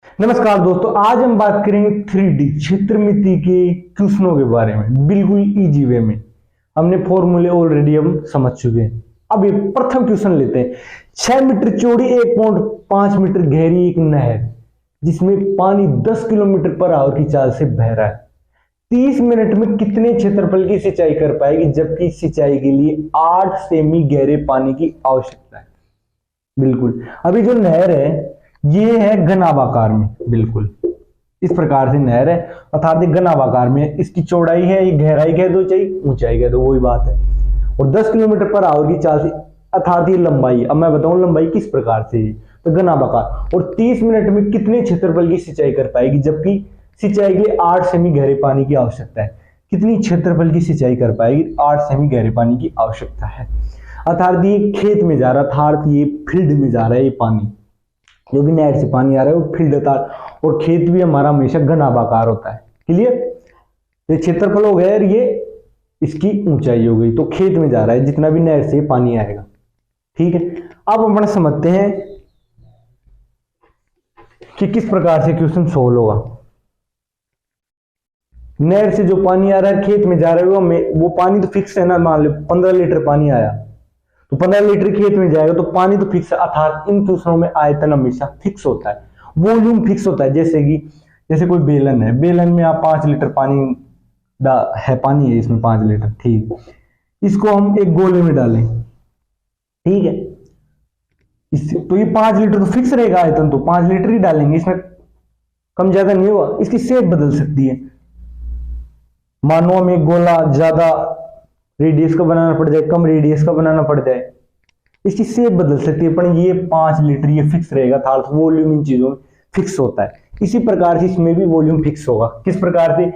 नमस्कार दोस्तों, आज हम बात करेंगे 3D क्षेत्रमिति के क्वेश्चनों के बारे में, बिल्कुल इजी वे में। हमने फॉर्मूले ऑलरेडी हम समझ चुके हैं। अब ये प्रथम क्वेश्चन लेते हैं। 6 मीटर चौड़ी 1.5 मीटर गहरी एक नहर जिसमें पानी 10 किलोमीटर पर आवर की चाल से बह रहा है 30 मिनट में कितने क्षेत्रफल की सिंचाई कर पाएगी, जबकि सिंचाई के लिए 8 सेमी गहरे पानी की आवश्यकता है। बिल्कुल, अभी जो नहर है ये है घनाभाकार में, बिल्कुल इस प्रकार से नहर है, अर्थात ये घनाभाकार में। इसकी चौड़ाई है, ये गहराई कह दो चाहे ऊंचाई कह दो, वही बात है। और 10 किलोमीटर पर आवर की चाल से, अर्थात ये लंबाई। अब मैं बताऊं लंबाई किस प्रकार से है, तो घनाभाकार। और 30 मिनट में कितने क्षेत्रफल की सिंचाई कर पाएगी, जबकि सिंचाई के लिए 8 सेमी गहरे पानी की आवश्यकता है। कितनी क्षेत्रफल की सिंचाई कर पाएगी, 8 सेमी गहरे पानी की आवश्यकता है। अर्थात ये खेत में जा रहा है, अर्थात ये फील्ड में जा रहा है। ये पानी जो भी नहर से पानी आ रहा है वो फील्ड था, और खेत भी हमारा हमेशा घनाभाकार होता है। क्लियर? ये क्षेत्रफल हो गया और ये इसकी ऊंचाई हो गई, तो खेत में जा रहा है जितना भी नहर से पानी आएगा। ठीक है, अब हम समझते हैं कि किस प्रकार से क्वेश्चन सोल्व होगा। नहर से जो पानी आ रहा है खेत में जा रहा है, वो पानी तो फिक्स है ना। मान लो 15 लीटर पानी आया तो 15 लीटर खेत में जाएगा, तो पानी तो फिक्स है। अर्थात इन क्वेश्चनों में आयतन हमेशा फिक्स होता है, वॉल्यूम फिक्स होता है। जैसे कोई बेलन है, बेलन में आप 5 लीटर पानी पानी है इसमें 5 लीटर, ठीक। इसको हम एक गोले में डालें, ठीक है। तो ये 5 लीटर तो फिक्स रहेगा, आयतन तो 5 लीटर ही डालेंगे, इसमें कम ज्यादा नहीं होगा। इसकी शेप बदल सकती है। मानो हमें एक गोला ज्यादा रेडियस का बनाना पड़ जाए, कम रेडियस का बनाना पड़ जाए, इसकी शेप बदल सकती है, पर ये 5 लीटर ये फिक्स रहेगा। था वॉल्यूम इन चीजों में फिक्स होता है। इसी प्रकार से इसमें भी वॉल्यूम फिक्स होगा। किस प्रकार से?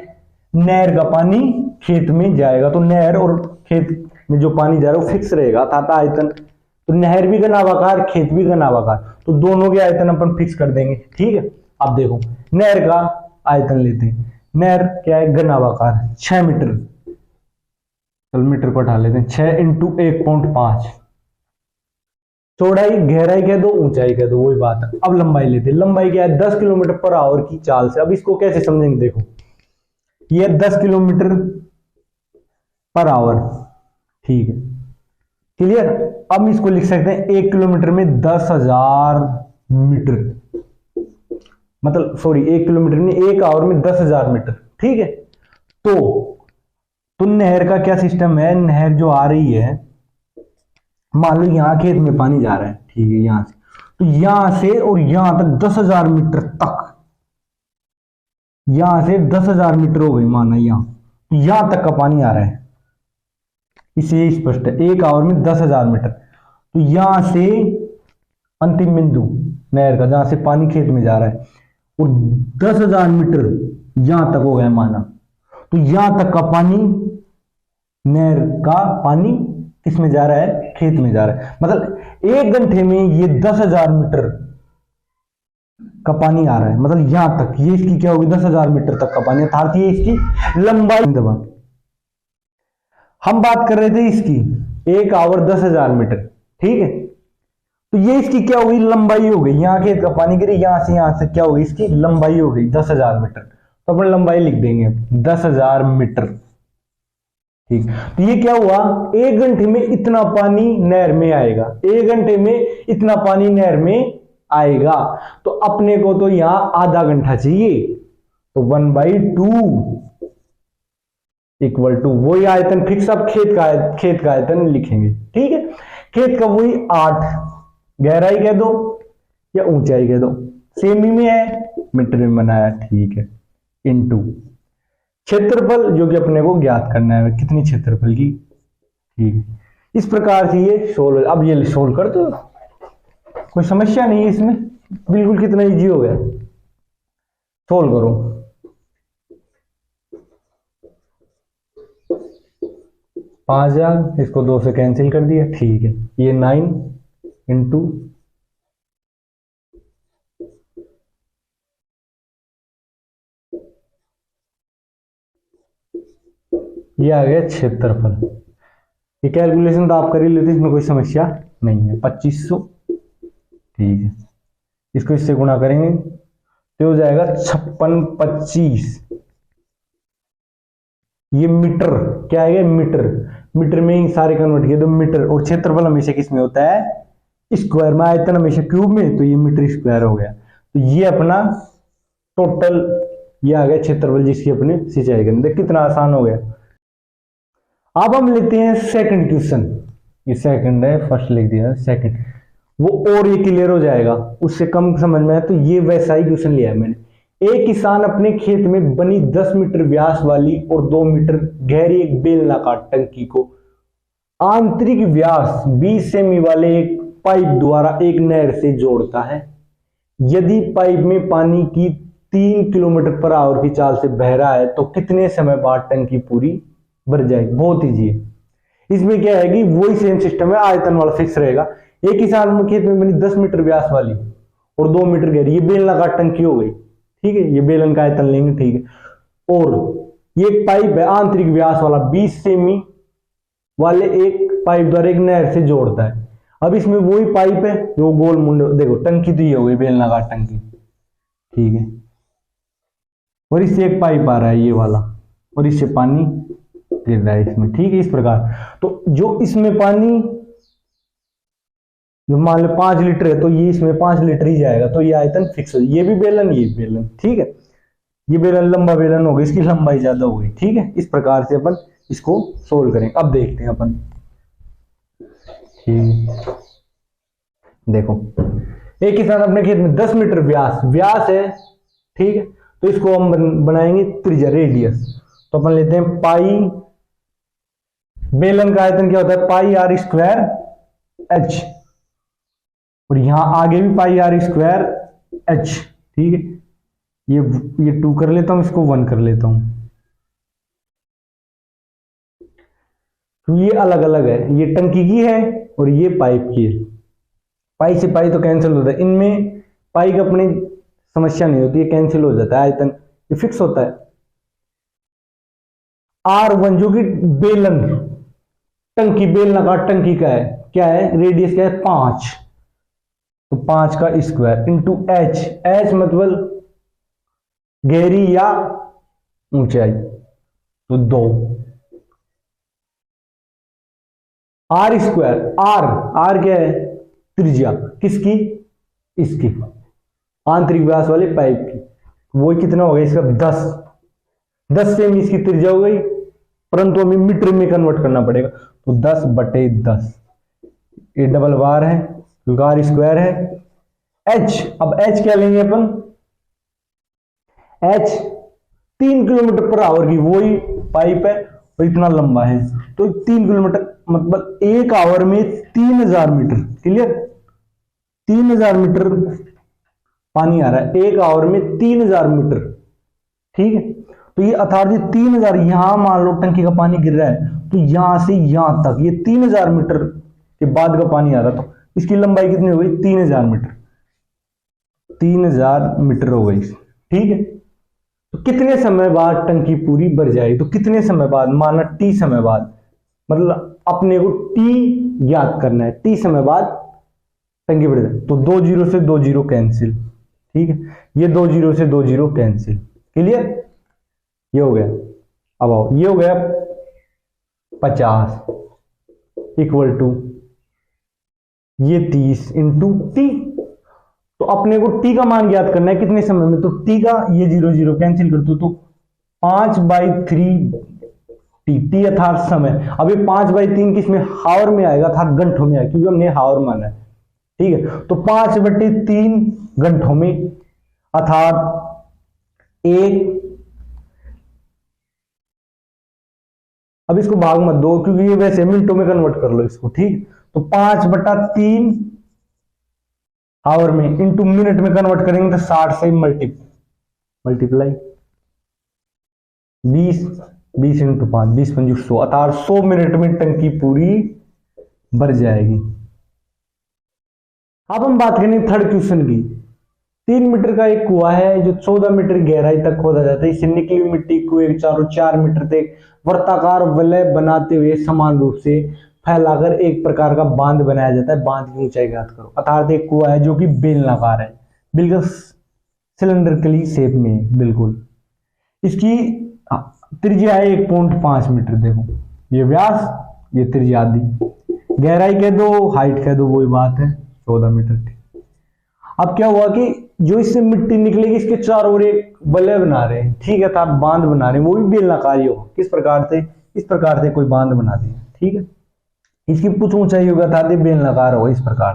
नहर का पानी खेत में जाएगा तो नहर और खेत में जो पानी जा रहा है वो फिक्स रहेगा, अर्थात आयतन। तो नहर भी घनाभाकार, खेत भी घनाभाकार, तो दोनों के आयतन अपन फिक्स कर देंगे। ठीक है, अब देखो नहर का आयतन लेते हैं। नहर क्या है? घनाभाकार, 6 मीटर। चल मीटर को हटा लेते हैं। 6 इंटू 1.5, चौड़ाई गहराई कह दो ऊंचाई कह दो, वही बात है। अब लंबाई लेते हैं। लंबाई क्या है? 10 किलोमीटर पर आवर की चाल से। अब इसको कैसे समझेंगे? देखो ये 10 किलोमीटर पर आवर, ठीक है, क्लियर। अब इसको लिख सकते हैं 1 किलोमीटर में 10,000 मीटर, मतलब सॉरी 1 किलोमीटर में 1 आवर में 10,000 मीटर, ठीक है। तो नहर का क्या सिस्टम है? नहर जो आ रही है, मान लो यहां खेत में पानी जा रहा है, ठीक है, यहां से, तो यहां से और यहां तक 10,000 मीटर तक, यहां से 10,000 मीटर हो गई माना यहां, तो यहां तक का पानी आ रहा है। इसे स्पष्ट है, 1 आवर में 10,000 मीटर। तो यहां से अंतिम बिंदु नहर का, जहां से पानी खेत में जा रहा है, और 10,000 मीटर यहां तक हो गया माना, तो यहां तक का पानी, नहर का पानी किसमें जा रहा है? खेत में जा रहा है। मतलब 1 घंटे में ये 10,000 मीटर का पानी आ रहा है, मतलब यहां तक। ये इसकी क्या होगी? 10,000 मीटर तक का पानी, अर्थात ये इसकी लंबाई। दबा, हम बात कर रहे थे इसकी 1 आवर 10,000 मीटर, ठीक है। तो ये इसकी क्या होगी? लंबाई हो गई। यहां खेत का पानी गिरे, यहां से क्या होगी? इसकी लंबाई हो गई 10,000 मीटर। तो अपन लंबाई लिख देंगे 10,000 मीटर, ठीक। तो ये क्या हुआ? 1 घंटे में इतना पानी नहर में आएगा, 1 घंटे में इतना पानी नहर में आएगा। तो अपने को तो यहां आधा घंटा चाहिए, तो 1/2 इक्वल टू वही आयतन फिक्स। अब खेत का आयतन लिखेंगे, ठीक है। खेत का वही 8, गहराई कह दो या ऊंचाई कह दो, सेमी में है, मीटर में बनाया, ठीक है, इनटू क्षेत्रफल जो कि अपने को ज्ञात करना है, कितनी क्षेत्रफल की, ठीक है। इस प्रकार से ये सोल्व। अब ये सोल्व कर दो, कोई समस्या नहीं है इसमें, बिल्कुल कितना इजी हो गया। सोल्व करो। 5,000, इसको 2 से कैंसिल कर दिया, ठीक है। ये 9 इंटू ये आ गया क्षेत्रफल। ये कैलकुलेशन तो आप कर ही लेते, इसमें कोई समस्या नहीं है। 2500, ठीक है। इसको इससे गुणा करेंगे तो हो जाएगा 5625। ये मीटर क्या है, मीटर, मीटर में ही सारे कन्वर्ट किए तो मीटर। और क्षेत्रफल हमेशा किस में होता है, स्क्वायर में, आयतन हमेशा क्यूब में, तो ये मीटर स्क्वायर हो गया। तो ये अपना टोटल ये आ गया क्षेत्रफल जिसकी अपने सिंचाई करनी। देख कितना आसान हो गया। अब हम लेते हैं सेकंड क्वेश्चन। ये सेकंड है, फर्स्ट लिख दिया सेकंड, वो और ये क्लियर हो जाएगा, उससे कम समझ में आया तो ये वैसा ही क्वेश्चन लिया है मैंने। एक किसान अपने खेत में बनी 10 मीटर व्यास वाली और 2 मीटर गहरी एक बेलनाकार टंकी को आंतरिक व्यास 20 सेमी वाले एक पाइप द्वारा एक नहर से जोड़ता है। यदि पाइप में पानी की 3 किलोमीटर पर आवर की चाल से बह रहा है तो कितने समय बाद टंकी पूरी भर जाएगी। बहुत ईजी है। इसमें क्या है कि वही सेम सिस्टम है, आयतन वाला फिक्स रहेगा। एक किसान खेत में बनी 10 मीटर व्यास वाली और 2 मीटर गहरी, ये बेलनाकार टंकी हो गई, ठीक है, ये बेलन का आयतन लेंगे, ठीक है। और ये पाइप है आंतरिक व्यास वाला 20 सेमी वाले एक पाइप द्वारा एक नहर से जोड़ता है। अब इसमें वही पाइप है जो गोल मुंड, देखो टंकी तो ये हो गई बेलनाकार टंकी, ठीक है, और इससे एक पाइप आ रहा है ये वाला, और इससे पानी गिर रहा है इसमें, ठीक है, इस प्रकार। तो जो इसमें पानी जो मान लो 5 लीटर है तो ये इसमें 5 लीटर ही जाएगा, तो ये आयतन फिक्स हो, ये भी बेलन ये बेलन, ठीक है। ये बेलन लंबा बेलन हो गया, इसकी लंबाई ज्यादा हो गई, ठीक है। इस प्रकार से अपन इसको सोल्व करेंगे। अब देखते हैं अपन, ठीक, देखो एक किसान अपने खेत में 10 मीटर व्यास है, ठीक है, तो इसको हम बनाएंगे त्रिज्या, रेडियस। तो अपन लेते हैं पाई, बेलन का आयतन क्या होता है, पाई आर स्क्वायर एच, और यहां आगे भी पाई आर स्क्वायर एच, ठीक है। ये 2 कर लेता हूं, इसको 1 कर लेता हूं, तो ये अलग अलग है, ये टंकी की है और ये पाइप की है। पाई से पाई तो कैंसिल होता है, इनमें पाई का अपनी समस्या नहीं होती, ये कैंसिल हो जाता है, आयतन ये फिक्स होता है। R1 जो कि बेलन टंकी, बेलनाकार टंकी का है, क्या है, रेडियस क्या है 5, तो 5 का स्क्वायर इंटू एच, एच मतलब गहरी या ऊंचाई, तो 2, आर स्क्वायर, आर क्या है, त्रिज्या किसकी, इसकी आंतरिक व्यास वाले पाइप की, वो कितना हो गया इसका 10 सेमी इसकी त्रिज्या हो गई, परंतु हमें मीटर में कन्वर्ट करना पड़ेगा, तो 10/10, ये डबल बार है क्योंकि आर स्क्वायर है। एच, अब एच क्या लेंगे अपन, एच 3 किलोमीटर पर आवर की वही पाइप है और इतना लंबा है, तो 3 किलोमीटर मतलब 1 आवर में 3000 मीटर, क्लियर, 3000 मीटर पानी आ रहा है, 1 आवर में 3000 मीटर, ठीक है। तो ये अथॉरिटी 3000, यहां मान लो टंकी का पानी गिर रहा है, तो यहां से यहां तक ये 3000 मीटर के बाद का पानी आ रहा, तो इसकी लंबाई कितनी हो गई, 3000 मीटर, 3000 मीटर हो गई, ठीक है। तो कितने समय बाद टंकी पूरी भर जाएगी, तो कितने समय बाद, माना टी समय बाद, मतलब अपने को टी ज्ञात करना है, टी समय बाद टंकी भर जाए, तो 2 जीरो से 2 जीरो कैंसिल, ठीक है, ये 2 जीरो से 2 जीरो कैंसिल, क्लियर, ये हो गया। अब आओ, ये हो गया 50 इक्वल टू ये 30 इंटू टी, तो अपने को टी का मान ज्ञात करना है कितने समय में, तो टी का ये 0 0 कैंसिल कर दो, तो 5/3 टी अर्थात समय। अब ये 5/3 किसमें, हावर में आएगा, अर्थात घंटों में आएगा, क्योंकि हमने हावर माना है, ठीक है। तो 5/3 घंटों में, अर्थात 1, अब इसको भाग मत दो क्योंकि ये वैसे मिनटों में कन्वर्ट कर लो इसको, ठीक। तो 5/3 आवर में इंटू मिनट में कन्वर्ट करेंगे तो 60 से मल्टीप्लाई 20 इंटू 5, 20 पंजे 100, अर्थात 100 मिनट में टंकी पूरी भर जाएगी। अब हम बात करेंगे थर्ड क्वेश्चन की। 3 मीटर का एक कुआं है जो 14 मीटर गहराई तक खोदा जाता है। इससे निकली हुई मिट्टी कुएं के चारों 4 मीटर तक वर्ताकार वलय बनाते हुए समान रूप से फैलाकर एक प्रकार का बांध बनाया जाता है। बांध की ऊंचाई ज्ञात करो। अर्थात एक कुआं है जो कि बेलनाकार है, बिल्कुल सिलेंडरिकली शेप में है, बिल्कुल। इसकी त्रिज्या है 1.5 मीटर। देखो ये व्यास, ये त्रिज्या आदि, गहराई कह दो, हाइट कह दो, वही बात है, 14 मीटर। अब क्या हुआ कि जो इससे मिट्टी निकलेगी इसके चारों ओर एक वलय बना रहे हैं, ठीक है, अर्थात बांध बना रहे हैं, वो भी बेलनाकार होगा। किस प्रकार से? इस प्रकार से कोई बांध बना दिया, ठीक है। इसकी कुछ ऊंचाई होगा अर्थात बेलनाकार होगा इस प्रकार,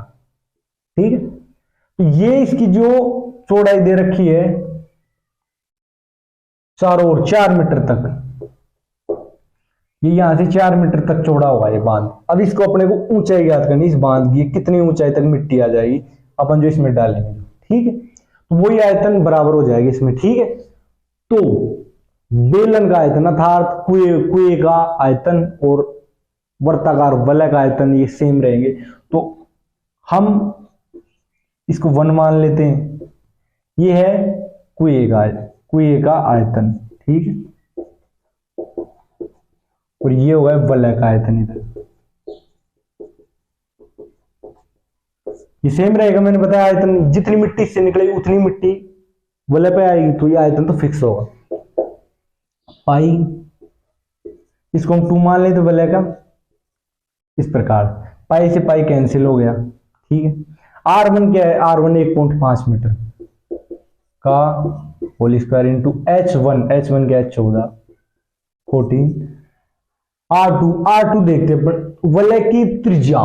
ठीक है। तो ये इसकी जो चौड़ाई दे रखी है चारों ओर 4 मीटर तक, ये यहां से 4 मीटर तक चौड़ा होगा ये बांध। अब इसको अपने को ऊंचाई ज्ञात करनी, इस बांध की कितनी ऊंचाई तक मिट्टी आ जाएगी अपन जो इसमें डालेंगे, ठीक है। तो वही आयतन बराबर हो जाएगा इसमें, ठीक है। तो बेलन का आयतन अर्थात कुएं का आयतन और वर्ताकार वलय का आयतन ये सेम रहेंगे। तो हम इसको 1 मान लेते हैं। ये है कुएं का आयतन, ठीक है, और ये होगा वलय का आयतन। इधर ये सेम रहेगा, मैंने बताया आयतन जितनी मिट्टी इससे निकलेगी उतनी मिट्टी वलय पे आएगी, तो ये आयतन तो फिक्स होगा। पाई, इसको हम 2 मान लेते तो वलय का, इस प्रकार पाई से पाई कैंसिल हो गया, ठीक है। R1 क्या है? R1 1.5 मीटर का होल स्क्वायर इंटू H1 क्या है? 14 14। R2 देखते हैं वलय की त्रिज्या।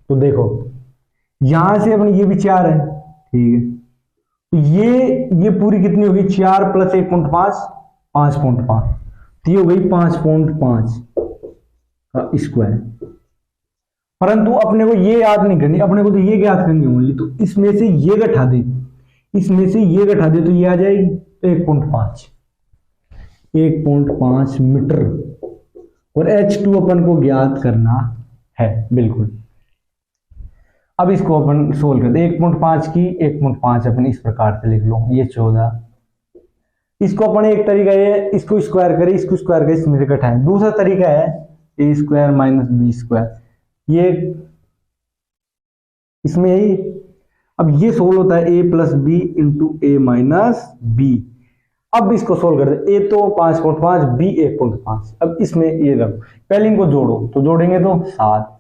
तो देखो यहां से अपने ये भी 4 है, ठीक है। तो ये पूरी कितनी होगी? 4 प्लस 1.5 5.5, तो ये हो गई 5.5 का स्क्वायर। परंतु अपने को ये याद नहीं करनी, अपने को तो ये याद करनी ओनली। तो इसमें से ये घटा दे, तो ये आ जाएगी 1.5 मीटर, और H2 अपन को ज्ञात करना है, बिल्कुल। अब इसको अपन सोल्व करते हैं। 1.5 की 1.5 अपन इस प्रकार से लिख लो, ये 14। इसको अपन एक तरीका है, इसको स्क्वायर करें, इसमें से घटाएं। दूसरा तरीका है a² माइनस b², ये इसमें ही। अब ये सोल्व होता है a plus B into A minus B. अब इसको सोल्व करते हैं, a तो 5.5, b 1.5। अब इसमें ये रखो, पहले इनको जोड़ो, तो जोड़ेंगे तो 7।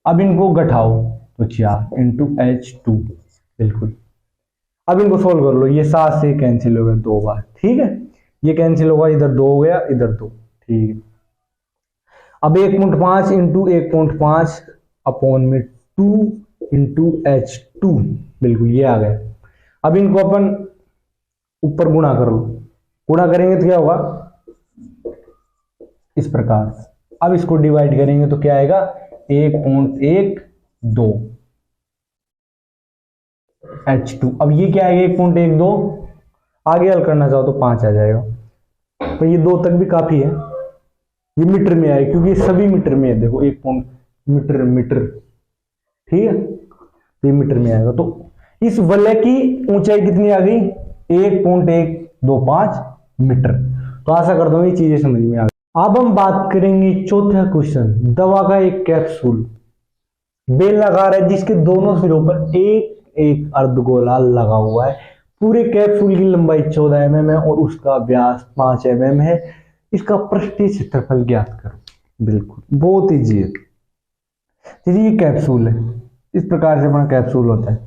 अब इनको घटाओ तो 4 इंटू H2, बिल्कुल। अब इनको सोल्व कर लो, ये 7 से कैंसिल हो गया 2 बार, ठीक है। ये कैंसिल होगा, इधर 2 हो गया, इधर 2, ठीक है। अब 1.5 इंटू 1.5 अपॉन में 2 इंटू H2, बिल्कुल ये आ गया। अब इनको अपन ऊपर गुणा कर लो, गुणा करेंगे तो क्या होगा? इस प्रकार। अब इसको डिवाइड करेंगे तो क्या आएगा? 1.12 H2। अब ये क्या आएगा? 1.12। आगे हल करना चाहो तो 5 आ जाएगा, तो ये 2 तक भी काफी है। ये मीटर में आए क्योंकि ये सभी मीटर में है। देखो 1 मीटर, ठीक है, तो ये मीटर में आएगा। तो इस वलय की ऊंचाई कितनी आ गई? 1.125 मीटर। तो आशा करता हूं ये चीजें समझ में आ गई। अब हम बात करेंगे चौथा क्वेश्चन। दवा का एक कैप्सूल बेलनाकार है जिसके दोनों सिरों पर एक अर्धगोला लगा हुआ है। पूरे कैप्सूल की लंबाई 14 mm है और उसका व्यास 5 mm है। इसका पृष्ठीय क्षेत्रफल ज्ञात करो। बिल्कुल बहुत ईजी है। ये कैप्सूल है, इस प्रकार से अपना कैप्सूल होता है,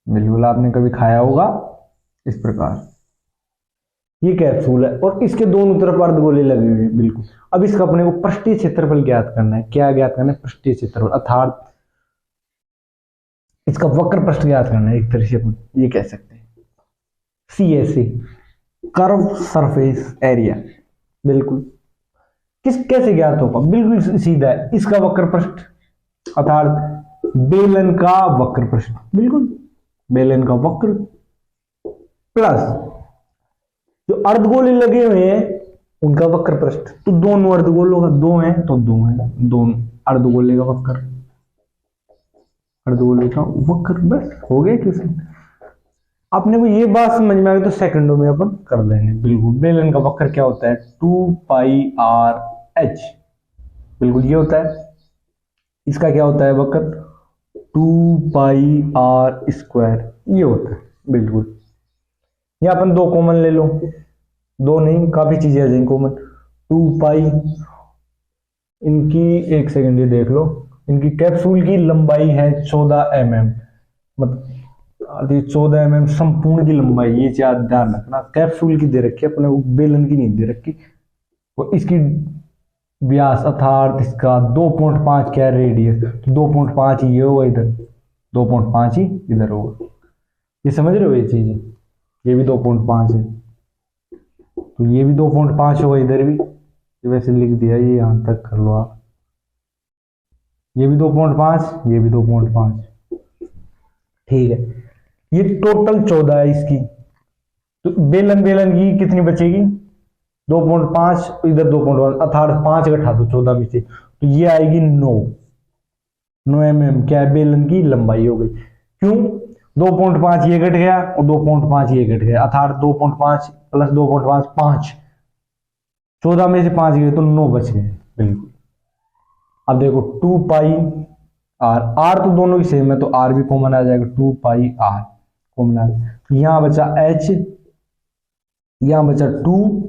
बिल्कुल आपने कभी खाया होगा इस प्रकार। ये कैप्सूल है और इसके दोनों तरफ अर्धगोले लगे हुए हैं, बिल्कुल। अब इसका अपने को पृष्ठीय क्षेत्रफल ज्ञात करना है। क्या ज्ञात करना है? पृष्ठीय क्षेत्रफल, अर्थात इसका वक्र पृष्ठ ज्ञात करना है। एक तरह से अपन ये कह सकते हैं CSA, कर्व सरफेस एरिया, बिल्कुल। कैसे ज्ञात होगा? बिल्कुल सीधा है। इसका वक्र पृष्ठ अर्थात बेलन का वक्र पृष्ठ, बिल्कुल बेलन का वक्र प्लस जो अर्धगोले लगे हुए हैं उनका वक्र पृष्ठ। तो दोनों अर्धगोलों का 2 है तो 2 है, दोनों अर्धगोले का वक्र, अर्धगोले का वक्र, बस हो गया क्वेश्चन। अपने को ये बात समझ में आ गई तो सेकंडों में अपन कर देंगे, बिल्कुल। बेलन का वक्र क्या होता है? 2πRh, बिल्कुल ये होता है। इसका क्या होता है वक्र? 2πr², ये होता है, बिल्कुल। या अपन 2 कॉमन ले लो, 2 नहीं काफी चीजें आ जाएंगी कॉमन। 2 पाई, इनकी एक सेकेंड ये देख लो, इनकी कैप्सूल की लंबाई है 14 mm, मतलब 14 mm संपूर्ण की लंबाई, ये याद ध्यान रखना। कैप्सूल की दे रखी है अपने, बेलन की नहीं दे रखी। और इसकी व्यास अर्थात इसका 2.5 क्या रेडियस, तो 2.5 ये होगा इधर, 2.5 ही इधर होगा। ये समझ रहे हो ये चीज, ये भी 2.5 है, तो ये भी 2.5 होगा इधर भी। ये वैसे लिख दिया, ये यहां तक कर लो आप। ये भी 2.5, ये भी 2.5, ठीक है। ये टोटल 14 है इसकी, तो बेलन की कितनी बचेगी, 2.5 इधर 2.1, अर्थात 5 घटा दो 14 में से, तो ये आएगी 9 mm, क्या है, बेलन की लंबाई हो गई। क्यों, 2.5 ये घट गया और 2.5 ये घट गया, अर्थात 2.5 प्लस 2.5 5, 14 में से 5 गए तो 9 बच गए, बिल्कुल। अब देखो 2 पाई आर, आर तो दोनों ही सेम है तो आर भी कॉमन आ जाएगा, 2 पाई आर कॉमन आ जाएगा। यहां बचा एच, यहां बचा 2,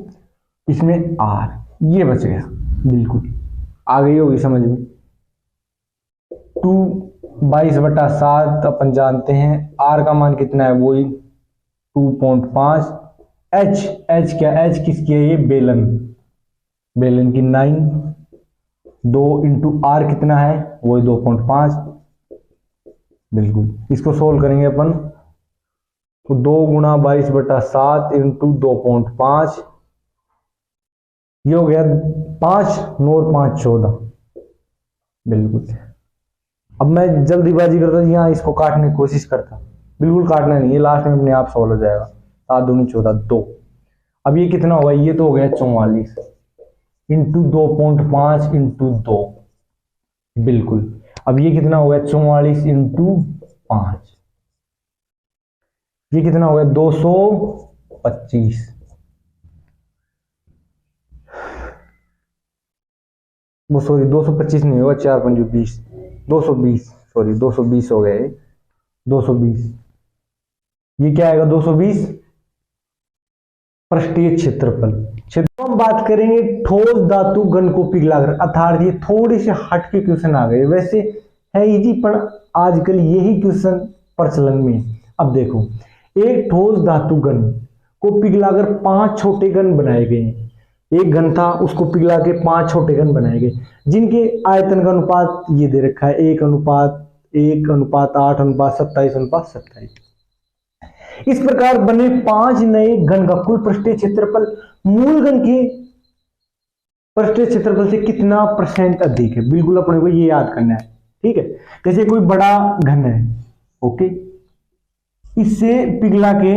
इसमें आर, ये बच गया, बिल्कुल आ गई होगी समझ में। 2 22/7 अपन जानते हैं, आर का मान कितना है, वही 2.5। एच क्या, एच किसकी है, ये बेलन की 9, 2 इंटू आर कितना है, वही 2.5, बिल्कुल। इसको सोल्व करेंगे अपन, तो 2 गुणा 22/7 इंटू 2.5, ये हो गया 5 9 और 5 14, बिल्कुल। अब मैं जल्दीबाजी करता यहाँ इसको काटने की कोशिश करता, बिल्कुल काटना नहीं है, लास्ट में अपने आप सॉल्व हो जाएगा। 7 दूनी 14 2। अब ये कितना होगा, ये तो हो गया 44 इंटू 2.5 इंटू 2, बिल्कुल। अब ये कितना हो गया, 44 इंटू 5, ये कितना हो गया, 225। वो सॉरी 225 नहीं होगा, 4 5 20, 220, सॉरी 220 हो गए, 220। ये क्या आएगा, 220 पृष्ठीय क्षेत्रफल। हम बात करेंगे ठोस धातु घन को पिघलाकर, अर्थात ये थोड़े से हट के क्वेश्चन आ गए, वैसे है इजी पर आजकल यही क्वेश्चन प्रचलन में। अब देखो, एक ठोस धातु घन को पिघलाकर 5 छोटे घन बनाए गए हैं। एक घन था, उसको पिघला के 5 छोटे घन बनाए गए, जिनके आयतन का अनुपात ये दे रखा है, 1:1:8:27:27। इस प्रकार बने 5 नए घन का कुल पृष्ठीय क्षेत्रफल मूल घन के पृष्ठीय क्षेत्रफल से कितना % अधिक है, बिल्कुल अपने को ये याद करना है, ठीक है। जैसे कोई बड़ा घन है, ओके, इससे पिघला के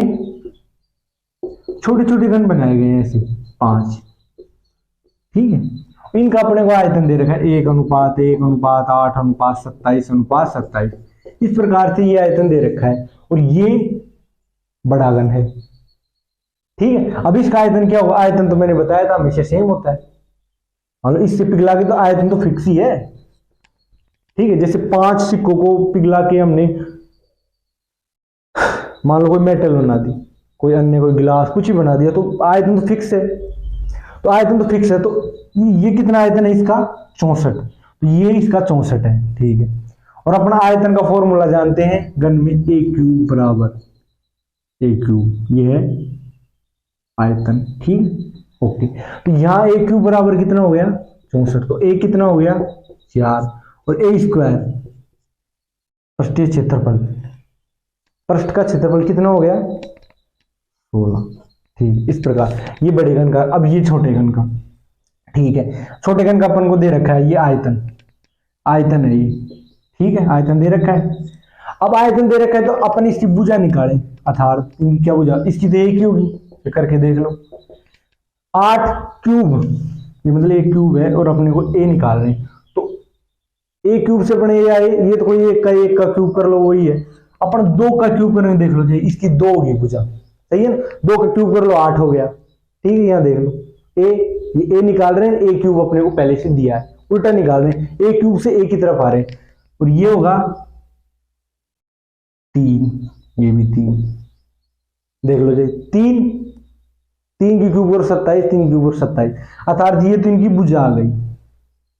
छोटे छोटे घन बनाए गए हैं, ऐसे 5, ठीक है। इनका अपने को आयतन दे रखा है 1:1:8:27:27। इस प्रकार से ये आयतन दे रखा है और ये बड़ा घन है, ठीक है। अब इसका आयतन क्या होगा, आयतन तो मैंने बताया था हमेशा सेम होता है, और इससे पिघला के तो आयतन तो फिक्स ही है, ठीक है। जैसे 5 सिक्कों को पिघला के हमने मान लो कोई मेटल बना दी, कोई अन्य कोई गिलास कुछ ही बना दिया, तो आयतन तो फिक्स है, तो आयतन तो फिक्स है। तो ये कितना आयतन है इसका, 64, तो ये इसका 64 है, ठीक है। और अपना आयतन का फॉर्मूला जानते हैं, घन में a क्यूब बराबर a क्यूब, ये है आयतन, ठीक, ओके। तो यहाँ a क्यूब बराबर कितना हो गया, 64, तो a कितना हो गया 4, और a स्क्वायर पृष्ठीय क्षेत्रफल, पृष्ठ का क्षेत्रफल कितना हो गया 16, ठीक। इस प्रकार ये बड़े घन का, अब ये छोटे घन का, ठीक है। छोटे घन का अपन को दे रखा है ये आयतन है ये, ठीक है, आयतन दे रखा है। अब आयतन दे रखा है तो अपन इसकी भुजा निकालें, अर्थात क्या भुजा, इसकी तो एक ही होगी, करके देख लो। 8 क्यूब, ये मतलब एक क्यूब है और अपने को a निकाल रहे हैं, तो a क्यूब से अपने ये आए, ये तो कोई एक का क्यूब कर लो वही है, अपन 2 का क्यूब करने देख लो, इसकी 2 होगी भुजा, सही है ना। 2 का क्यूब कर लो 8 हो गया, ठीक है। यहाँ देख लो ये a निकाल रहे हैं, a क्यूब अपने को पहले से दिया है, उल्टा निकाल रहे हैं, a क्यूब से a की तरफ आ रहे हैं, और ये होगा 3, ये भी 3, देख लो जी, 3 3 की क्यूब और 27, 3 क्यूब और 27, अर्थात ये तो इनकी भुजा आ गई।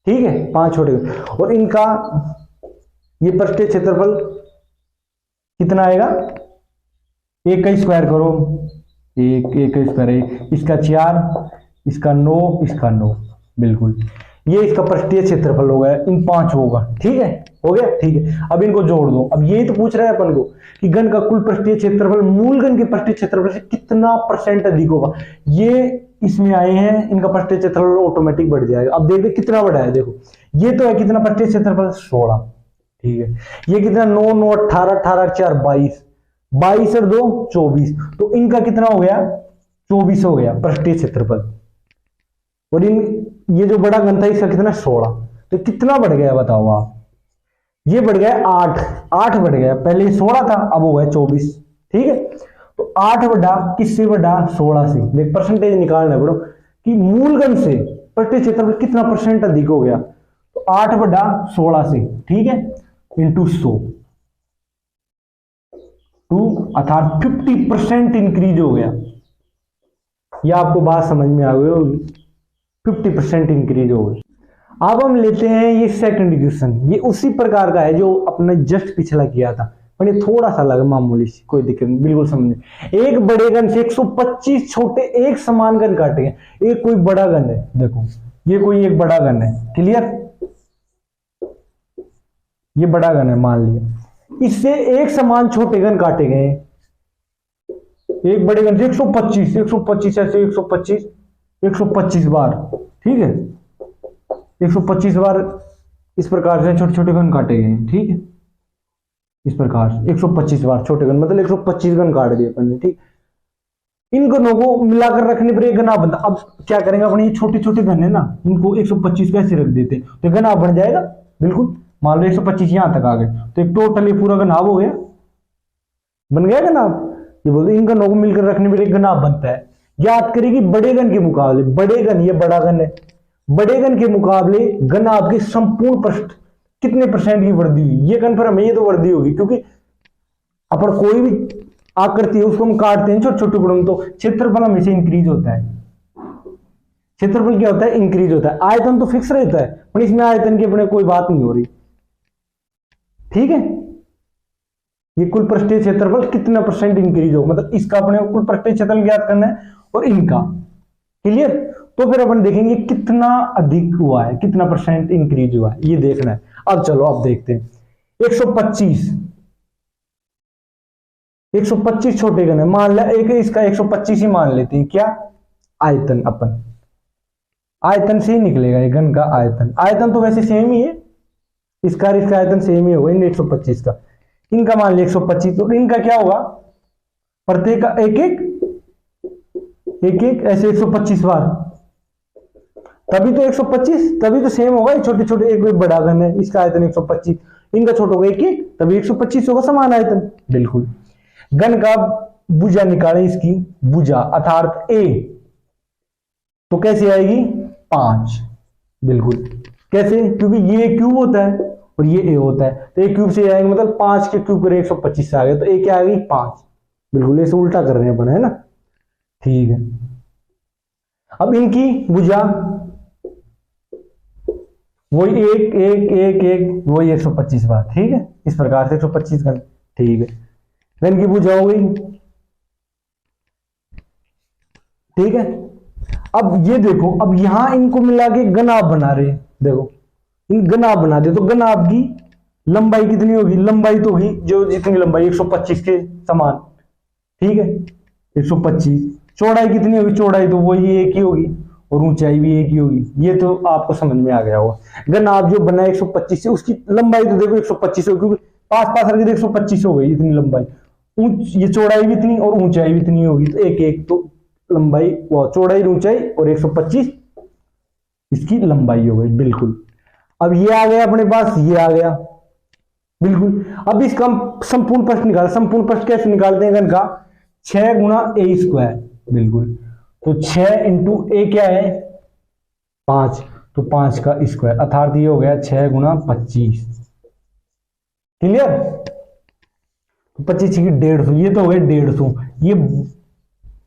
ठीक है, 5 छोटे और इनका ये पृष्ठीय क्षेत्रफल कितना आएगा, 1 का स्क्वायर करो, 1 का स्क्वायर है, इसका 4, इसका 9, इसका 9, बिल्कुल ये इसका पृष्ठीय क्षेत्रफल हो गया, इन 5 होगा। ठीक है, हो गया। ठीक है, अब इनको जोड़ दो। अब यही तो पूछ रहा है अपन को कि घन का कुल पृष्ठीय क्षेत्रफल मूल घन के पृष्ठीय क्षेत्रफल से कितना % अधिक होगा। ये इसमें आए हैं, इनका पृष्ठीय क्षेत्रफल ऑटोमेटिक बढ़ जाएगा। अब देखते कितना बढ़ा है, देखो ये तो है कितना पृष्ठीय क्षेत्रफल, 16। ठीक है, ये कितना, 9 9 18 18 4 22, 22 और 2 24, तो इनका कितना हो गया, 24 हो गया पृष्ठीय क्षेत्रफल। और ये जो बड़ा घन था इसका कितना, 16। तो कितना बढ़ गया बताओ आप, ये बढ़ गया 8 बढ़ गया, पहले 16 था अब हो गया 24। ठीक है, तो 8 बढ़ा किससे बढ़ा, 16 से। देख परसेंटेज निकालना है बड़ो कि मूल घन से पृष्ठीय क्षेत्रफल कितना % अधिक हो गया, तो 8 बढ़ा 16 से। ठीक है, इंटू 100 अर्थात 50% इंक्रीज हो गया। ये आपको बात समझ में आ गई होगी, 50% इंक्रीज हो गई। अब हम लेते हैं ये सेकंड इक्वेशन, ये उसी प्रकार का है जो अपने जस्ट पिछला किया था, पर ये थोड़ा सा अलग, मामूली सी, कोई दिक्कत नहीं, बिल्कुल समझे। एक बड़े घन से 125 छोटे एक समान घन काटे गए। एक कोई बड़ा घन है, देखो ये कोई एक बड़ा घन है, क्लियर, ये बड़ा घन है मान लिया, इससे एक समान छोटे घन काटे गए। एक बड़े घन से 125 ऐसे 125 बार। ठीक है, 125 बार इस प्रकार से छोटे छोटे घन काटे गए। ठीक है, इस प्रकार से 125 बार छोटे घन, मतलब 125 घन काट दिए अपन ने। ठीक, इन घनों को मिलाकर रखने पर एक घना बनता। अब क्या करेंगे, अपने ये छोटे छोटे घन है ना, इनको 125 कैसे रख देते तो घना बन जाएगा। बिल्कुल, मान लो 125 यहां तक आ गए, तो एक टोटल ये पूरा घनाभ हो गया, बन गया घनाभ। ये बोलते इन घनों को मिलकर रखने पर एक घनाभ बनता है। याद करेगी बड़े घन के मुकाबले, बड़े घन, ये बड़ा घन है, बड़े घन के मुकाबले घनाभ के संपूर्ण पृष्ठ कितने % की वृद्धि हुई, ये कन्फर्म है, ये तो वृद्धि होगी, क्योंकि अपन कोई भी आकृति है उसको हम काटते हैं छोटे छोटे टुकड़ों में, तो क्षेत्रफल हमेशा इंक्रीज होता है। क्षेत्रफल क्या होता है, इंक्रीज होता है। आयतन तो फिक्स रहता है, पर इसमें आयतन की अपने कोई बात नहीं हो रही। ठीक है, ये कुल पृष्ठीय क्षेत्रफल कितना % इंक्रीज हो, मतलब इसका अपने कुल पृष्ठीय क्षेत्रफल ज्ञात करना है और इनका, क्लियर। तो फिर अपन देखेंगे कितना अधिक हुआ है, कितना % इंक्रीज हुआ है, ये देखना है। अब चलो अब देखते हैं, 125 छोटे घन है, मान लिया एक इसका 125 ही मान लेते हैं। क्या आयतन, अपन आयतन से ही निकलेगा ये घन का आयतन। आयतन तो वैसे सेम ही है, इसका आयतन सेम ही होगा इन 125 का। इनका मान लिया 125, तो इनका क्या होगा, प्रत्येक का एक एक ऐसे 125 बार, तभी तो 125, तभी तो सेम होगा। छोटे छोटे एक बड़ा घन है, इसका आयतन 125, इनका छोटा होगा एक, तभी 125 होगा समान आयतन। बिल्कुल, घन का भुजा निकालें, इसकी भुजा अर्थात ए, तो कैसे आएगी 5। बिल्कुल, कैसे, क्योंकि ये क्यूब होता है और ये ए होता है, तो एक क्यूब से आएंगे, मतलब 5 के क्यूब करे 125 से आ गए, तो ए क्या आ गई 5। बिल्कुल, ऐसे उल्टा कर रहे हैं अपन, है ना। ठीक है, अब इनकी भुजा वही एक वही 125 बार। ठीक है, इस प्रकार से 125 घन। ठीक है, घन की भुजा हो गई। ठीक है, अब ये देखो, अब यहां इनको मिला के घनाभ बना रहे हैं, देखो इन घनाभ बना दे, तो घनाभ की लंबाई कितनी होगी, लंबाई तो होगी जो जितनी लंबाई 125 के समान। ठीक है, 125, चौड़ाई कितनी होगी, चौड़ाई तो वही एक ही होगी और ऊंचाई भी एक ही होगी। ये तो आपको समझ में आ गया होगा। घनाभ जो बना 125 से, उसकी लंबाई तो देखो 125 होगी, क्योंकि पास रख के 125 हो गई इतनी लंबाई, ये चौड़ाई भी इतनी और ऊंचाई भी इतनी होगी, तो एक तो लंबाई वो चौड़ाई ऊंचाई और 125 इसकी लंबाई हो गई। बिल्कुल, अब ये आ गया अपने पास, ये आ गया। बिल्कुल, अब इसका हम संपूर्ण पृष्ठ निकाल, संपूर्ण पृष्ठ कैसे निकालते हैं घन का, 6 गुना ए स्क्वायर। बिल्कुल, तो 6 इंटू ए क्या है 5, तो 5 का स्क्वायर, अर्थात ये हो गया 6 गुना 25। क्लियर, तो 25 की 150, ये तो हो गए 150, ये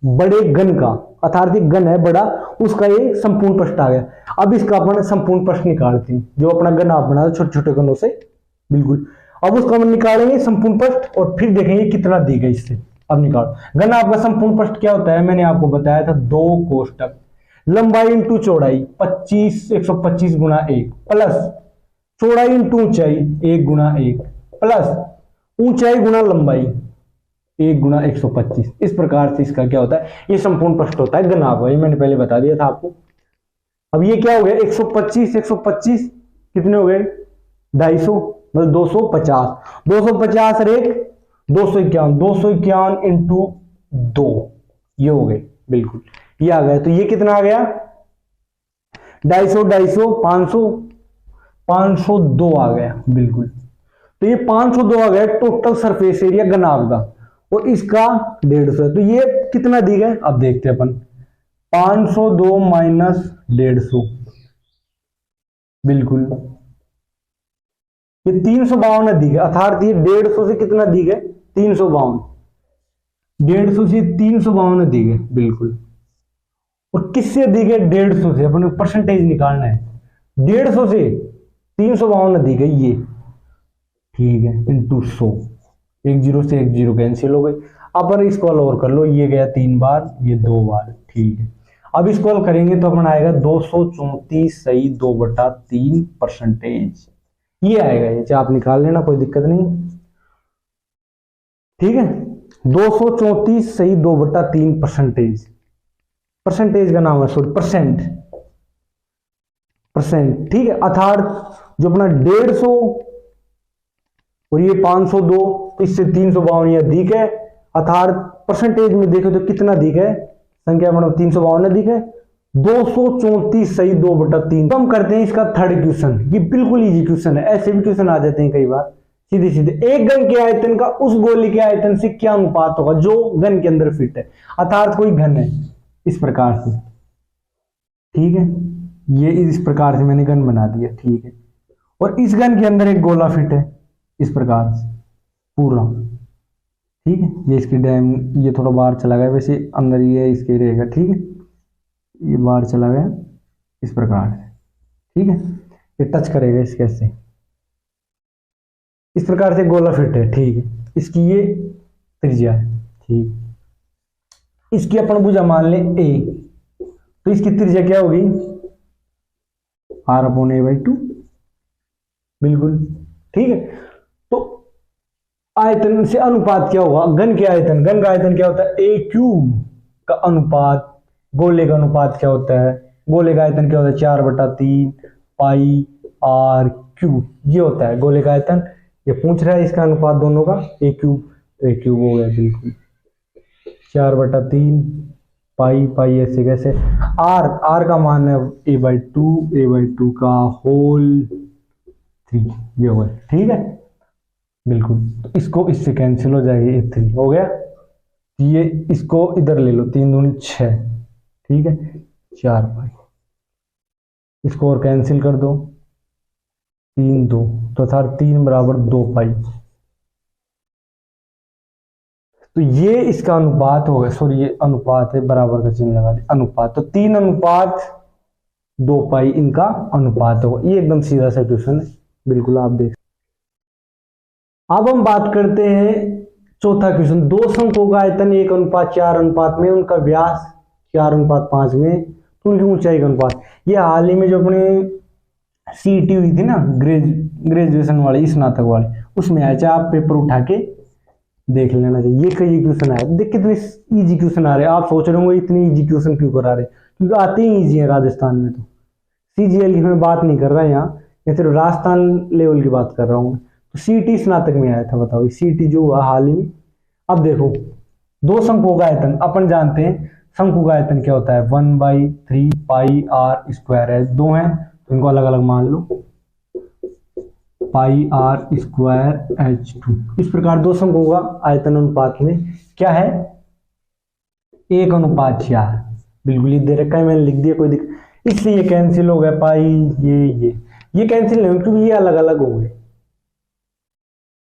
बड़े घन का, अर्थात ये घन है बड़ा, उसका ये संपूर्ण पृष्ठ आ गया। अब इसका अपन संपूर्ण पृष्ठ निकालते हैं, जो अपना घन आप बना छोटे छोटे घनों से, बिल्कुल। अब उसका हम निकालेंगे संपूर्ण पृष्ठ और फिर देखेंगे कितना दी गई इससे। अब निकालो घन आपका संपूर्ण पृष्ठ क्या होता है, मैंने आपको बताया था 2 कोष्टक लंबाई इंटू चौड़ाई 125 गुना 1 प्लस चौड़ाई इंटू ऊंचाई 1 गुना 1 प्लस ऊंचाई गुना लंबाई 1 गुना 125। इस प्रकार से इसका क्या होता है, ये संपूर्ण पृष्ठ होता है घनाभ का, ये मैंने पहले बता दिया था आपको। अब ये क्या हो गया 125 कितने हो गए 250 मतलब 250 रेख 251 इंटू 2 ये हो गए, बिल्कुल ये आ गया। तो ये कितना आ गया 250 502 आ गया, बिल्कुल। तो ये 502 आ गया टोटल सरफेस एरिया घनाभ का, और इसका 150 है। तो ये कितना दी गया अब देखते हैं अपन, 502 माइनस 150, बिल्कुल ये 352 दी गए, अर्थात ये 150 से कितना दी गए 352, 150 से 352 दी गए, बिल्कुल। और किससे दी गए 150 से, अपन परसेंटेज निकालना है, 150 से 352 दी गई ये, ठीक है, इंटू 100, 1 0 से 1 0 कैंसिल हो गई। अब इसको और कर लो, ये गया 3 बार ये 2 बार, ठीक है। अब इसको हल करेंगे तो अपन आएगा 234 सही 2/3 परसेंटेज, ये आएगा। ये चाहे आप निकाल लेना, कोई दिक्कत नहीं, ठीक है। 234 सही 2/3 परसेंटेज, परसेंटेज का नाम है सॉरी परसेंट, ठीक है। अर्थात जो अपना 150 और ये 502, तो इससे 352 यह दिख है, अर्थात परसेंटेज में देखो तो कितना दिख है, संख्या मतलब 352 दिख है, 234 सही 2/3। तो हम करते हैं इसका थर्ड क्वेश्चन, ये बिल्कुल इजी क्वेश्चन है, ऐसे भी क्वेश्चन आ जाते हैं कई बार सीधे सीधे। एक घन के आयतन का उस गोली के आयतन से क्या अनुपात होगा जो घन के अंदर फिट है, अर्थात कोई घन है इस प्रकार से, ठीक है। ये इस प्रकार से मैंने घन बना दिया, ठीक है। और इस घन के अंदर एक गोला फिट है इस प्रकार से पूरा, ठीक है। ये इसकी डैम, ये थोड़ा बाहर चला गया, वैसे अंदर ये इसके रहेगा, ठीक है। ये बाहर चला गया इस प्रकार से, ठीक है। ये टच करेगा इसके से, इस प्रकार से गोला फिट है, ठीक है। इसकी ये त्रिज्या है, ठीक। इसकी अपन भुजा मान ले a, तो इसकी त्रिज्या क्या होगी r/a/2, बिल्कुल, ठीक है। तो आयतन से अनुपात क्या होगा, घन के आयतन, घन का आयतन क्या होता है a³ का अनुपात गोले का अनुपात क्या होता है, गोले का आयतन क्या होता है 4/3 पाई r³, ये होता है गोले का आयतन। ये पूछ रहा है इसका अनुपात दोनों का, a³ हो गया, बिल्कुल 4/3 पाई ऐसे कैसे, r का मान है a/2 का होल 3, ये हो गया, ठीक है, बिल्कुल। तो इसको इससे कैंसिल हो जाएगी, a3 हो गया। ये इसको इधर ले लो, 3 दूनी 6, ठीक है, 4 पाई, इसको और कैंसिल कर दो, 3 2, तो था 3 बराबर 2 पाई। तो ये इसका अनुपात होगा, सॉरी ये अनुपात है, बराबर का चिन्ह लगा दे, अनुपात, तो 3:2 पाई इनका अनुपात होगा। ये एकदम सीधा सा क्वेश्चन है, बिल्कुल आप देख। अब हम बात करते हैं चौथा क्वेश्चन, दो शंकुओं का आयतन 1:4 अनुपात में, उनका व्यास 4:5 में, तो उनकी ऊंचाई का अनुपात। ये हाल ही में जो अपने सीईटी हुई थी ना, ग्रेजुएशन वाली, स्नातक वाली, उसमें आया, चाहे आप पेपर उठा के देख लेना चाहिए। ये कई क्वेश्चन आए, देख कितने इजी क्वेश्चन आ रहे हैं। आप सोच रहे होंगे इतने इजी क्वेश्चन क्यों करा रहे, क्योंकि आते ही इजी है राजस्थान में। तो सीजीएल की मैं बात नहीं कर रहा यहाँ, मैं सिर्फ राजस्थान लेवल की बात कर रहा हूँ। तो सीईटी स्नातक में आया था, बताओ सीईटी जो हुआ हाल ही में। अब देखो दो शंकुओं का आयतन, अपन जानते हैं शंकु का आयतन क्या होता है 1/3 पाई r² है, दो हैं तो इनको अलग अलग मान लो, पाई r² h2। इस प्रकार दो शंकुओं का आयतन अनुपात में क्या है 1:4, बिल्कुल ये दे रखा है, मैंने लिख दिया, कोई दिक्कत, इसलिए ये कैंसिल हो गया, पाई ये कैंसिल नहीं क्योंकि ये अलग अलग हो गए,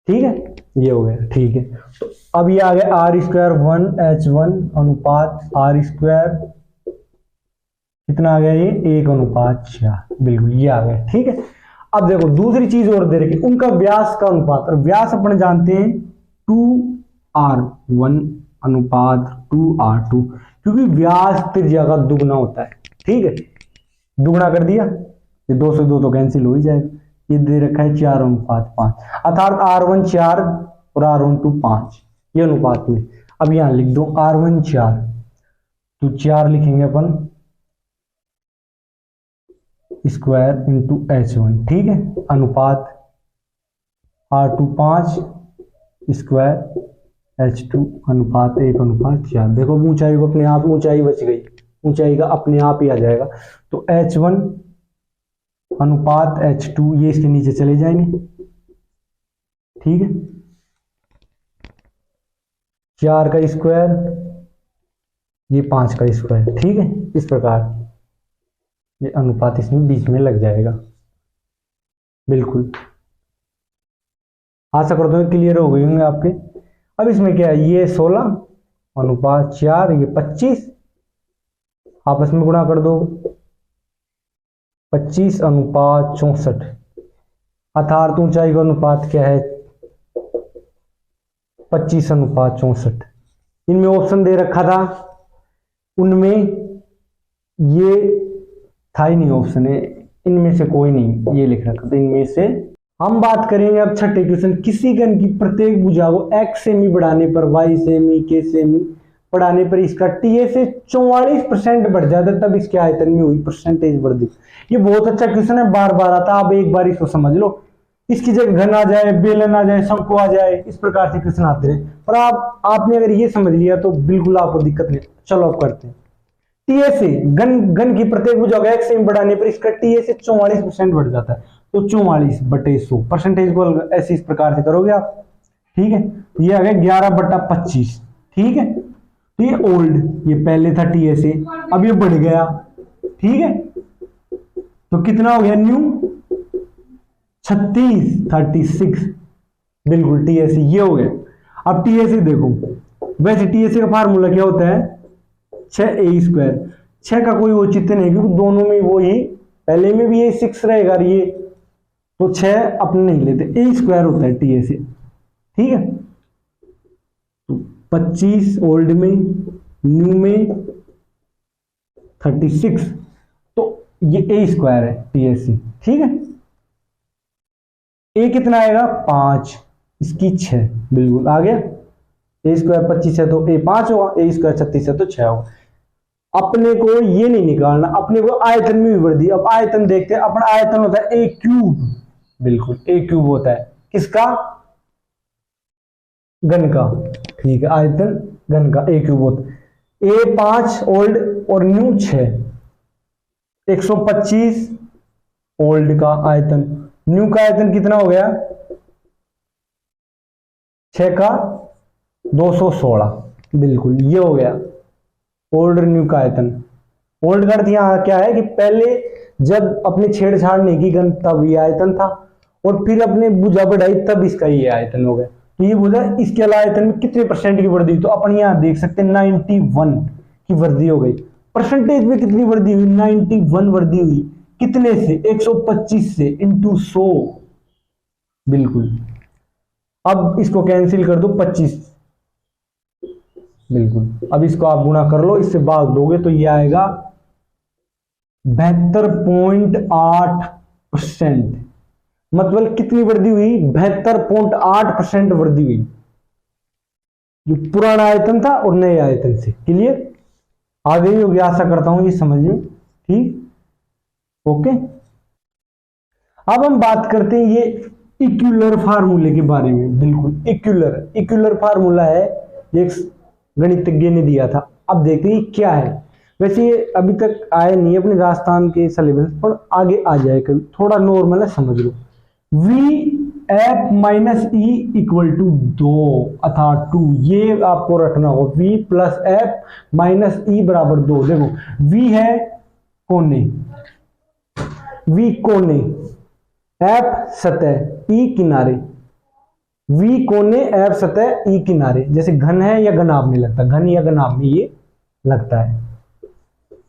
ठीक है, ये हो गया, ठीक है। तो अब ये आ गया आर स्क्वायर 1H1 अनुपात आर स्क्वायर कितना आ गया, ये 1:4, बिल्कुल ये आ गया। ठीक है, अब देखो दूसरी चीज और दे रखी, उनका व्यास का अनुपात, और व्यास अपन जानते हैं 2r1 अनुपात 2r2, क्योंकि व्यास त्रिज्या का दुगना होता है। ठीक है, दुगना कर दिया, ये 2 से 2 तो कैंसिल हो ही जाएगा। ये दे रखा है 4:5, अर्थात r1 4 और r12 5, ये अनुपात में। अब यहां लिख दो r1 4, तो 4 लिखेंगे अपन स्क्वायर इंटू H1। ठीक है, अनुपात r2 5 स्क्वायर H2 अनुपात 1:4। देखो ऊंचाई को अपने आप, ऊंचाई बच गई, ऊंचाई का अपने आप ही आ जाएगा। तो H1 अनुपात H2, ये इसके नीचे चले जाएंगे। ठीक है, 4 का स्क्वायर, ये 5 का स्क्वायर। ठीक है, इस प्रकार ये अनुपात इसमें बीच में लग जाएगा। बिल्कुल, आशा करता हूँ क्लियर हो गए होंगे आपके। अब इसमें क्या है, ये 16 अनुपात 4, ये 25, आपस में गुणा कर दो, 25 अनुपात 64, अर्थात ऊंचाई का अनुपात क्या है 25 अनुपात 64। इनमें ऑप्शन दे रखा था, उनमें ये था ही नहीं ऑप्शन, है इनमें से कोई नहीं, ये लिख रखा था इनमें से। हम बात करेंगे अब छठे क्वेश्चन, किसी घन की प्रत्येक भुजा को x सेमी बढ़ाने पर, y सेमी, k सेमी बढ़ाने पर इसका TA से 44% बढ़ जाता है, तब इसके आयतन में हुई परसेंटेज वृद्धि। ये बहुत अच्छा क्वेश्चन है, बार बार आता, आप एक बार इसको समझ लो। इसकी जगह घन आ जाए, बेलन आ जाए, शंकु आ जाए, इस प्रकार से क्वेश्चन आते रहे, पर आपने अगर ये समझ लिया तो बिल्कुल आपको दिक्कत नहीं। चलो अब करते हैं। TA से घन की प्रत्येक भुजा को x सेमी बढ़ाने पर इसका TA से 44% बढ़ जाता है, तो 44/100 परसेंटेज को ऐसे इस प्रकार से करोगे आप। ठीक है, ये आ गया 11/25। ठीक है, तो ये ओल्ड, ये पहले था TA से, अब ये बढ़ गया। ठीक है, तो कितना हो गया न्यू 36, बिल्कुल TA से ये हो गया। अब TA से देखो, वैसे TA से का फार्मूला क्या होता है 6a²। 6 का कोई औचित्य नहीं, क्योंकि दोनों में वो ही, पहले में भी ये 6 रहेगा, ये तो 6 अपने नहीं लेते, a² होता है TA से। ठीक है, तो 25 ओल्ड में, न्यू में 36, तो ये a² है TA से। ठीक है, a कितना आएगा 5, इसकी 6, बिल्कुल आ गया। a² 25 है तो a 5 होगा, a² 36 है तो 6 होगा। अपने को ये नहीं निकालना, अपने को आयतन में भी वृद्धि। अब आयतन देखते हैं, अपना आयतन होता है a³, बिल्कुल a³ होता है, किसका, घन का। ठीक है, आयतन घन का a³ होता है। a 5 ओल्ड और न्यू 6, 125 ओल्ड का आयतन, न्यू का आयतन कितना हो गया 6 का 216, बिल्कुल ये हो गया ओल्ड और न्यू का आयतन। ओल्ड का अर्थ यहां क्या है कि पहले जब अपने छेड़छाड़ नहीं की घन तब ये आयतन था, और फिर अपने भुजा बढ़ाई तब इसका ये आयतन हो गया। तो ये भुजा, इसके अलावा आयतन में कितने परसेंट की वृद्धि, तो अपन यहां देख सकते हैं 91 की वृद्धि हो गई। परसेंटेज में कितनी वृद्धि हुई 91 वृद्धि हुई, कितने से 125 से इंटू 100, बिल्कुल। अब इसको कैंसिल कर दो 25, बिल्कुल। अब इसको आप गुणा कर लो, इससे भाग दोगे तो ये आएगा 72.8%। मतलब कितनी वृद्धि हुई 72.8% वृद्धि हुई, जो पुराना आयतन था और नए आयतन से। क्लियर, आ गई होगी आशा करता हूं ये समझ में। ठीक, ओके। अब हम बात करते हैं ये इक्विलर फार्मूले के बारे में। बिल्कुल इक्विलर फार्मूला है, एक गणितज्ञ ने दिया था। अब देखते हैं क्या है। वैसे ये अभी तक आया नहीं अपने राजस्थान के सिलेबस पर, आगे आ जाए कभी, थोड़ा नॉर्मल है, समझ लो। VF - E = 2 अर्थात 2, ये आपको रखना होगा। V + F - E = 2। देखो V है कोने, V कोने, F सतह, E किनारे। वी कोने एफ सतह ई किनारे, जैसे घन है या घनाभ में लगता है, घन या घनाभ में ये लगता है,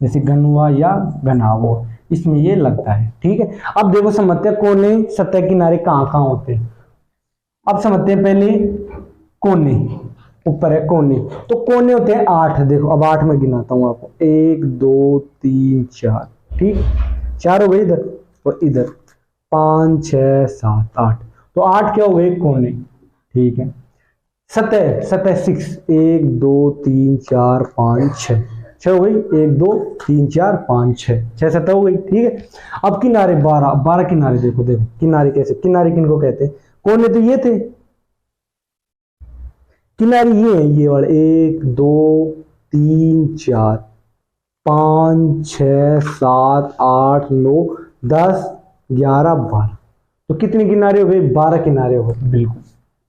जैसे घन हुआ या घनाभ हुआ इसमें ये लगता है। ठीक है, अब देखो समझते हैं कोने सतह किनारे कहाँ कहाँ होते हैं। अब समझते हैं पहले कोने, ऊपर है कोने, तो कोने होते हैं 8। देखो अब 8 में गिनाता हूं आपको, 1 2 3 4, ठीक, 4 हो गए इधर और इधर 5 6 7 8, तो 8 क्या हो गए कोने। ठीक है, सतह, सतह 6, 1 2 3 4 5 6, 6 हो गई, 1 2 3 4 5 6, 6 सतह हो गई। ठीक है, अब किनारे 12, 12 किनारे देखो, देखो किनारे कैसे, किनारे किनको कहते हैं, कोने तो ये थे, किनारे ये है, ये वाले 1 2 3 4 5 6 7 8 9 10 11 12, तो कितने किनारे हो गए, 12 किनारे हो गए। बिल्कुल,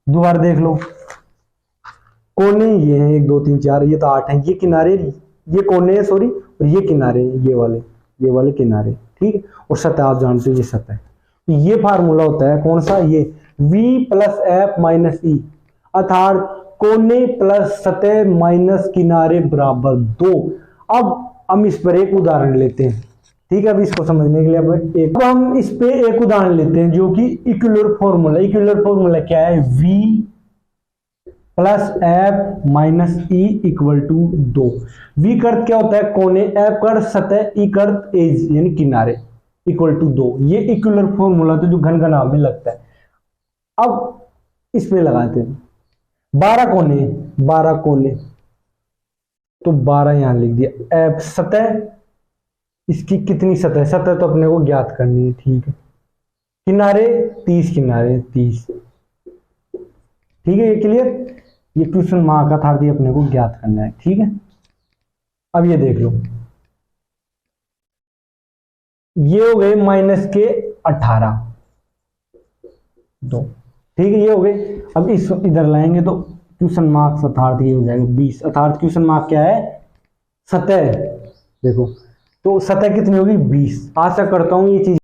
दोबारा देख लो, कोने ये हैं 1 2 3 4, ये तो 8 हैं, ये किनारे, ये कोने हैं सॉरी, और ये किनारे, ये वाले किनारे। ठीक है, और सतह आप जानते हो ये सतह है, तो ये फार्मूला होता है कौन सा, ये v प्लस एफ माइनस ई, अर्थात कोने प्लस सतह माइनस किनारे बराबर 2। अब हम इस पर एक उदाहरण लेते हैं। ठीक है, अब इसको समझने के लिए अब हम इस पे एक उदाहरण लेते हैं जो कि इक्विलर फॉर्मूला, इक्विलर फॉर्मूला क्या है, v plus F minus E equal to 2। v का अर्थ क्या होता है कोने, एफ का अर्थ सतह, ई का अर्थ एज यानी किनारे, इक्वल टू 2। ये इक्विलर फॉर्मूला तो जो घन घनाभ में लगता है। अब इस पे लगाते हैं 12 कोने, 12 कोने, तो 12 यहां लिख दिया, एफ सतह, इसकी कितनी सतह, सतह तो अपने को ज्ञात करनी है। ठीक है, किनारे 30 किनारे 30। ठीक है, ये क्लियर, ये क्वेश्चन मार्क का था, ये अपने को ज्ञात करना है। ठीक है, अब ये देख लो, ये हो गए माइनस के 18 2। ठीक है, ये हो गए। अब इस इधर लाएंगे तो क्वेश्चन मार्क्स अर्थात ये हो जाएगा 20, अर्थात क्वेश्चन मार्क क्या है, सतह। देखो तो सतह कितनी होगी 20। आशा करता हूं ये चीज